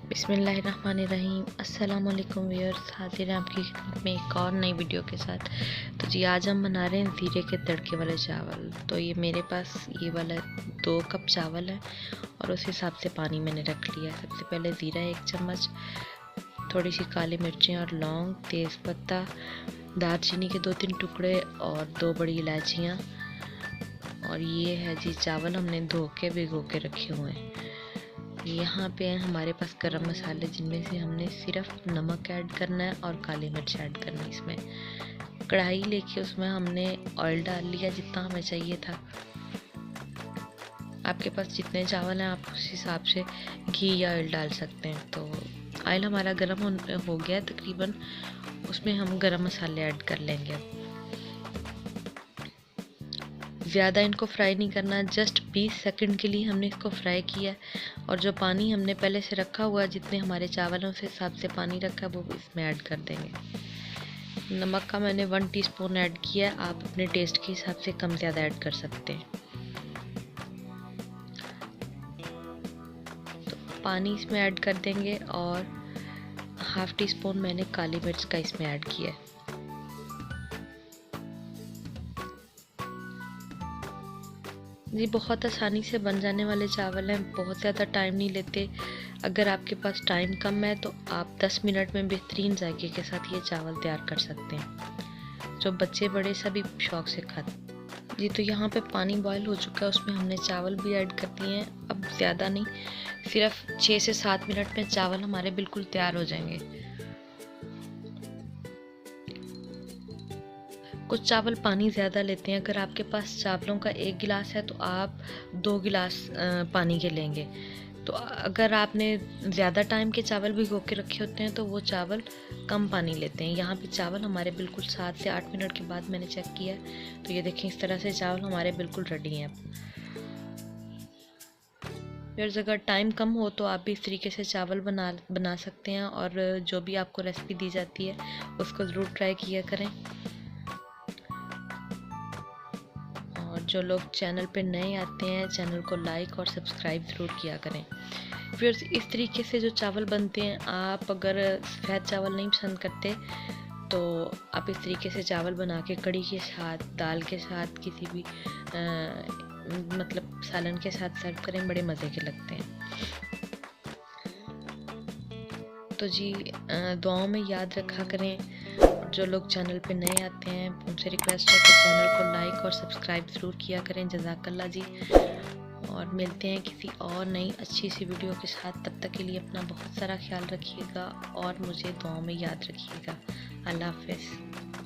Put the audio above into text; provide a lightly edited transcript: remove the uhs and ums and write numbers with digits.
बिस्मिल्लाहिर्रहमानिर्रहीम। अस्सलाम वालेकुम व्यूअर्स, हाजिर हैं आपकी खिदमत में एक और नई वीडियो के साथ। तो जी आज हम बना रहे हैं ज़ीरे के तड़के वाले चावल। तो ये मेरे पास ये वाला 2 कप चावल है और उस हिसाब से पानी मैंने रख लिया है। सबसे पहले ज़ीरा 1 चम्मच, थोड़ी सी काली मिर्चें और लौंग, तेज़पत्ता, दालचीनी के 2-3 टुकड़े और 2 बड़ी इलायचियाँ। और ये है जी चावल, हमने धो के भिगो के रखे हुए हैं। यहाँ पे हमारे पास गरम मसाले, जिनमें से हमने सिर्फ नमक ऐड करना है और काली मिर्च ऐड करनी है। इसमें कढ़ाई लेके उसमें हमने ऑयल डाल लिया जितना हमें चाहिए था। आपके पास जितने चावल हैं आप उस हिसाब से घी या ऑयल डाल सकते हैं। तो ऑयल हमारा गर्म हो गया है तकरीबन, उसमें हम गरम मसाले ऐड कर लेंगे। अब ज़्यादा इनको फ्राई नहीं करना, जस्ट 20 सेकंड के लिए हमने इसको फ्राई किया है। और जो पानी हमने पहले से रखा हुआ है, जितने हमारे चावल हैं उस हिसाब से पानी रखा है, वो इसमें ऐड कर देंगे। नमक का मैंने 1 टीस्पून ऐड किया है, आप अपने टेस्ट के हिसाब से कम ज़्यादा ऐड कर सकते हैं। तो पानी इसमें ऐड कर देंगे और 1/2 टीस्पून मैंने काली मिर्च का इसमें ऐड किया है। जी बहुत आसानी से बन जाने वाले चावल हैं, बहुत ज़्यादा टाइम नहीं लेते। अगर आपके पास टाइम कम है तो आप 10 मिनट में बेहतरीन जायके के साथ ये चावल तैयार कर सकते हैं, जो बच्चे बड़े सभी शौक से खाते हैं। जी तो यहाँ पे पानी बॉयल हो चुका है, उसमें हमने चावल भी ऐड कर दिए हैं। अब ज़्यादा नहीं, सिर्फ 6 से 7 मिनट में चावल हमारे बिल्कुल तैयार हो जाएंगे। कुछ चावल पानी ज़्यादा लेते हैं। अगर आपके पास चावलों का 1 गिलास है तो आप 2 गिलास पानी के लेंगे। तो अगर आपने ज़्यादा टाइम के चावल भिगो के रखे होते हैं तो वो चावल कम पानी लेते हैं। यहाँ पे चावल हमारे बिल्कुल 7 से 8 मिनट के बाद मैंने चेक किया, तो ये देखें इस तरह से चावल हमारे बिल्कुल रेडी हैं। फिर अगर टाइम कम हो तो आप भी इस तरीके से चावल बना सकते हैं, और जो भी आपको रेसिपी दी जाती है उसको ज़रूर ट्राई किया करें। और जो लोग चैनल पे नए आते हैं, चैनल को लाइक और सब्सक्राइब ज़रूर किया करें। फिर इस तरीके से जो चावल बनते हैं, आप अगर सफ़ेद चावल नहीं पसंद करते तो आप इस तरीके से चावल बना के कढ़ी के साथ, दाल के साथ, किसी भी मतलब सालन के साथ सर्व करें, बड़े मज़े के लगते हैं। तो जी दुआओं में याद रखा करें। और जो लोग चैनल पे नए आते हैं उनसे रिक्वेस्ट है कि चैनल को लाइक और सब्सक्राइब ज़रूर किया करें। जज़ाकल्लाह जी। और मिलते हैं किसी और नई अच्छी सी वीडियो के साथ। तब तक के लिए अपना बहुत सारा ख्याल रखिएगा और मुझे दुआओं में याद रखिएगा। अल्लाह हाफ़िज़।